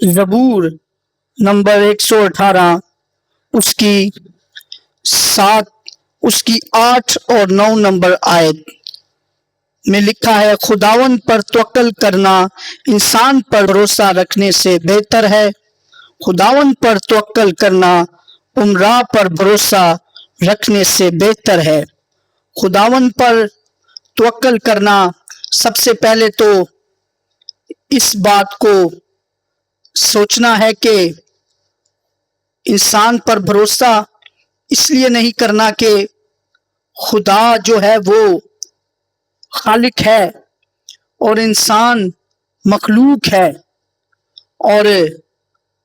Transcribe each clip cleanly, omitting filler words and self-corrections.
زبور نمبر 118 اس کی 8 اور 9 نمبر آیت میں لکھا ہے، خداوند پر توکل کرنا انسان پر بھروسہ رکھنے سے بہتر ہے۔ خداوند پر توکل کرنا عمرا پر بھروسہ رکھنے سے بہتر ہے۔ خداوند پر توکل کرنا، سب سے پہلے تو اس بات کو سوچنا ہے کہ انسان پر بھروسہ اس لیے نہیں کرنا کہ خدا جو ہے وہ خالق ہے اور انسان مخلوق ہے، اور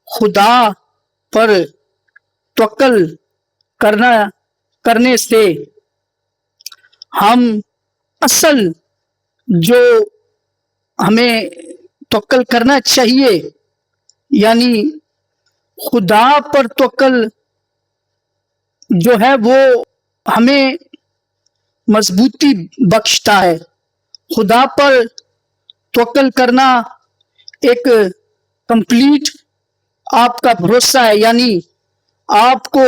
خدا پر توکل کرنے سے ہم اصل جو ہمیں توکل کرنا چاہیے، یعنی خدا پر توکل جو ہے وہ ہمیں مضبوطی بخشتا ہے۔ خدا پر توکل کرنا ایک کمپلیٹ آپ کا بھروسہ ہے، یعنی آپ کو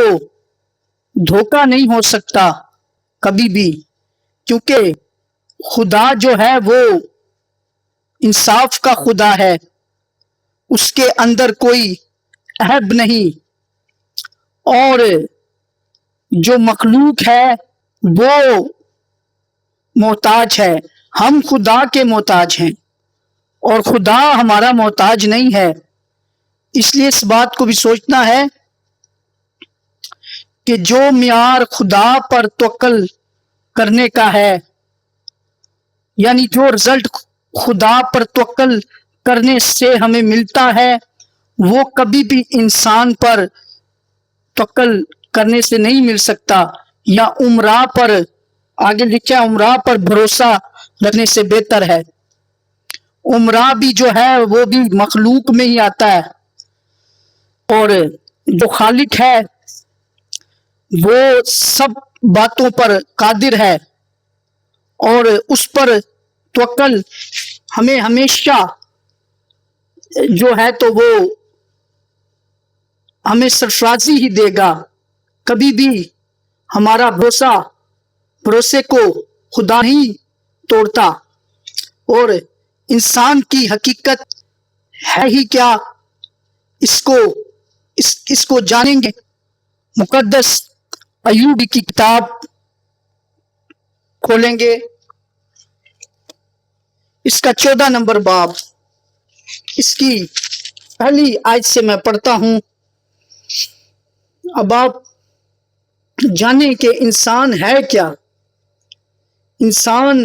دھوکہ نہیں ہو سکتا کبھی بھی، کیونکہ خدا جو ہے وہ انصاف کا خدا ہے، اس کے اندر کوئی عیب نہیں، اور جو مخلوق ہے وہ محتاج ہے، ہم خدا کے محتاج ہیں اور خدا ہمارا محتاج نہیں ہے۔ اس لیے اس بات کو بھی سوچنا ہے کہ جو معیار خدا پر توکل کرنے کا ہے، یعنی جو رزلٹ خدا پر توکل کرنے سے ہمیں ملتا ہے، وہ کبھی بھی انسان پر توکل کرنے سے نہیں مل سکتا، یا عمرا پر، آگے لکھا ہے عمرا پر بھروسہ رکھنے سے بہتر ہے۔ عمرا بھی جو ہے وہ بھی مخلوق میں ہی آتا ہے، اور جو خالق ہے وہ سب باتوں پر قادر ہے، اور اس پر توکل ہمیں ہمیشہ جو ہے تو وہ ہمیں سرفرازی ہی دے گا۔ کبھی بھی ہمارا بھروسے کو خدا ہی توڑتا، اور انسان کی حقیقت ہے ہی کیا، اس کو جانیں گے۔ مقدس ایوب کی کتاب کھولیں گے، اس کا 14 نمبر باب، اس کی پہلی آیت سے میں پڑھتا ہوں۔ اب آپ جانیں کہ انسان ہے کیا، انسان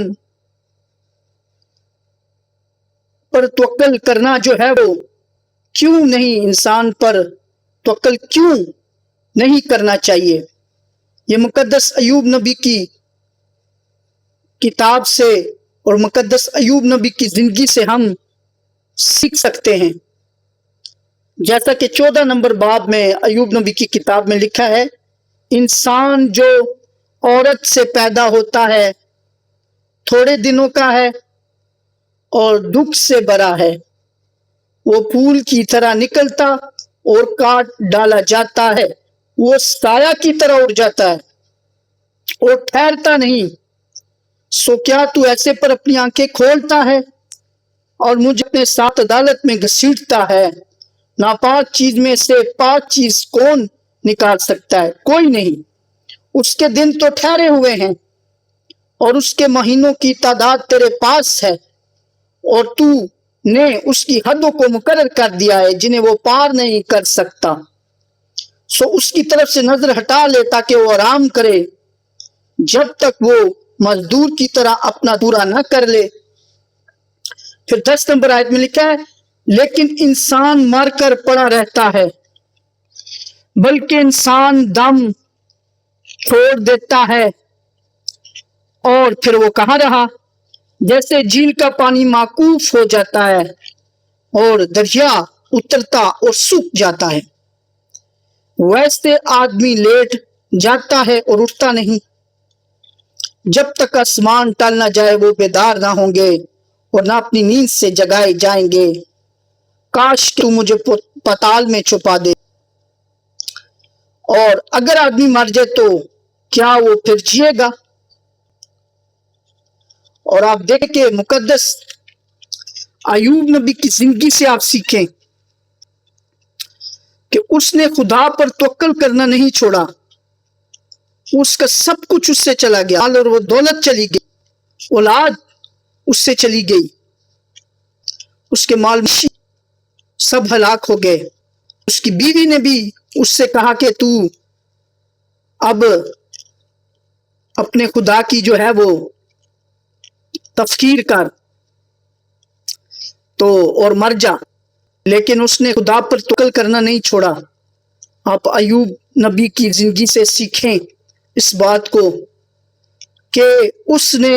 پر توکل کرنا جو ہے وہ کیوں نہیں، انسان پر توکل کیوں نہیں کرنا چاہیے۔ یہ مقدس ایوب نبی کی کتاب سے اور مقدس ایوب نبی کی زندگی سے ہم سیکھ سکتے ہیں۔ جیسا کہ 14 نمبر باب میں ایوب نبی کی کتاب میں لکھا ہے، انسان جو عورت سے پیدا ہوتا ہے تھوڑے دنوں کا ہے اور دکھ سے بھرا ہے، وہ پھول کی طرح نکلتا اور کاٹ ڈالا جاتا ہے، وہ سایہ کی طرح اڑ جاتا ہے اور ٹھہرتا نہیں۔ سو کیا تو ایسے پر اپنی آنکھیں کھولتا ہے اور مجھے اپنے ساتھ عدالت میں گھسیٹتا ہے؟ ناپاک چیز میں سے پاک چیز کون نکال سکتا ہے؟ کوئی نہیں۔ اس کے دن تو ٹھہرے ہوئے ہیں اور اس کے مہینوں کی تعداد تیرے پاس ہے، اور تو نے اس کی حدوں کو مقرر کر دیا ہے جنہیں وہ پار نہیں کر سکتا۔ سو اس کی طرف سے نظر ہٹا لے تاکہ وہ آرام کرے، جب تک وہ مزدور کی طرح اپنا پورا نہ کر لے۔ پھر 10 نمبر آیت میں لکھا ہے، لیکن انسان مر کر پڑا رہتا ہے، بلکہ انسان دم چھوڑ دیتا ہے۔ اور پھر وہ کہاں رہا؟ جیسے جھیل کا پانی موقوف ہو جاتا ہے اور دریا اترتا اور سوکھ جاتا ہے، ویسے آدمی لیٹ جاتا ہے اور اٹھتا نہیں۔ جب تک آسمان ٹل نہ جائے وہ بیدار نہ ہوں گے اور نہ اپنی نیند سے جگائے جائیں گے۔ کاش کہ تو مجھے پتال میں چھپا دے، اور اگر آدمی مر جائے تو کیا وہ پھر جیے گا؟ اور آپ دیکھیں کہ مقدس ایوب نبی کی زندگی سے آپ سیکھیں کہ اس نے خدا پر توکل کرنا نہیں چھوڑا۔ اس کا سب کچھ اس سے چلا گیا، اور وہ دولت چلی گئی، اولاد اس سے چلی گئی، اس کے مال سب ہلاک ہو گئے۔ اس کی بیوی نے بھی اس سے کہا کہ تو اب اپنے خدا کی جو ہے وہ تفکیر کر تو اور مر جا، لیکن اس نے خدا پر توکل کرنا نہیں چھوڑا۔ آپ ایوب نبی کی زندگی سے سیکھیں اس بات کو کہ اس نے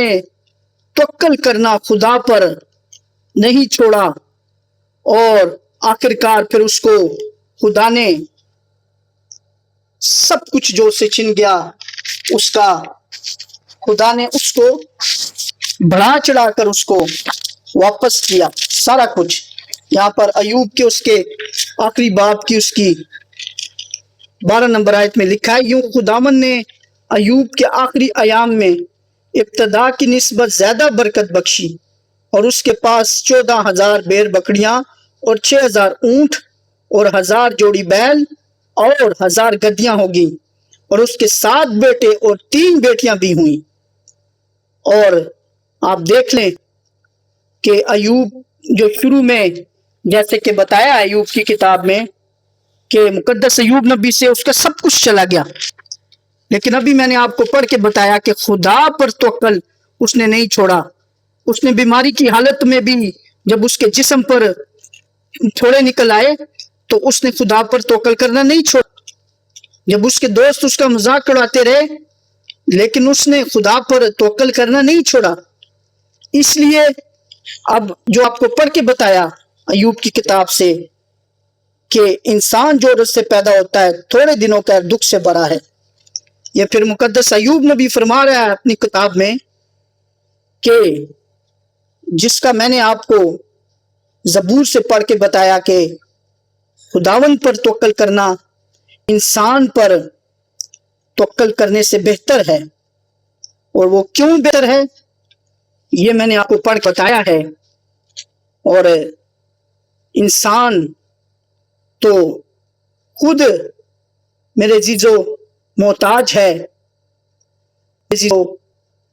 توکل کرنا خدا پر نہیں چھوڑا، اور آخرکار پھر اس کو خدا نے سب کچھ جو اسے چھن گیا، اس کا خدا نے اس کو بڑھا چڑھا کر اس کو واپس کیا سارا کچھ۔ یہاں پر ایوب کے اس کے آخری باب کی اس کی 12 نمبر آیت میں لکھا ہے، یوں خداوند نے ایوب کے آخری ایام میں ابتدا کی نسبت زیادہ برکت بخشی، اور اس کے پاس 14,000 بیر بکریاں اور 6,000 اونٹ اور 1,000 جوڑی بیل اور 1,000 گدیاں ہوگی، اور اس کے 7 بیٹے اور 3 بیٹیاں بھی ہوئیں۔ اور آپ دیکھ لیں کہ ایوب جو شروع میں جیسے کہ بتایا ایوب کی کتاب میں کہ مقدس ایوب نبی سے اس کا سب کچھ چلا گیا، لیکن ابھی میں نے آپ کو پڑھ کے بتایا کہ خدا پر توکل اس نے نہیں چھوڑا۔ اس نے بیماری کی حالت میں بھی جب اس کے جسم پر تھوڑے نکل آئے تو اس نے خدا پر توکل کرنا نہیں چھوڑا۔ جب اس کے دوست اس کا مذاق اڑاتے رہے لیکن اس نے خدا پر توکل کرنا نہیں چھوڑا۔ اس لیے اب جو آپ کو پڑھ کے بتایا ایوب کی کتاب سے کہ انسان جو عورت سے پیدا ہوتا ہے تھوڑے دنوں کا دکھ سے بھرا ہے، یہ پھر مقدس ایوب نبی فرما رہا ہے اپنی کتاب میں کہ جس کا میں نے آپ کو زبور سے پڑھ کے بتایا کہ خداوند پر توکل کرنا انسان پر توکل کرنے سے بہتر ہے۔ اور وہ کیوں بہتر ہے یہ میں نے آپ کو پڑھ کے بتایا ہے۔ اور انسان تو خود میرے عزیزو محتاج ہے،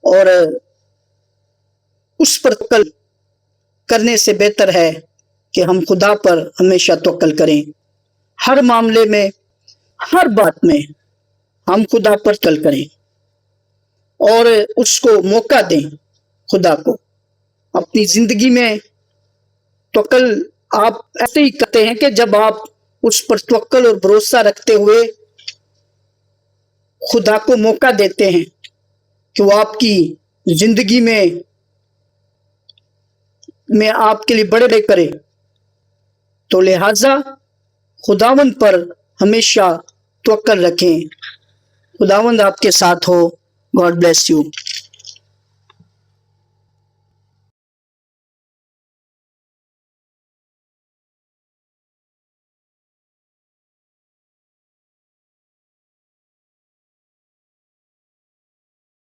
اور اس پر توکل کرنے سے بہتر ہے کہ ہم خدا پر ہمیشہ توکل کریں، ہر معاملے میں، ہر بات میں ہم خدا پر توکل کریں اور اس کو موقع دیں۔ خدا کو اپنی زندگی میں توکل آپ ایسے ہی کرتے ہیں کہ جب آپ اس پر توکل اور بھروسہ رکھتے ہوئے خدا کو موقع دیتے ہیں کہ وہ آپ کی زندگی میں آپ کے لیے بڑے بڑے کرے، تو لہذا خداوند پر ہمیشہ توکل رکھیں۔ خداوند آپ کے ساتھ ہو۔ God bless you.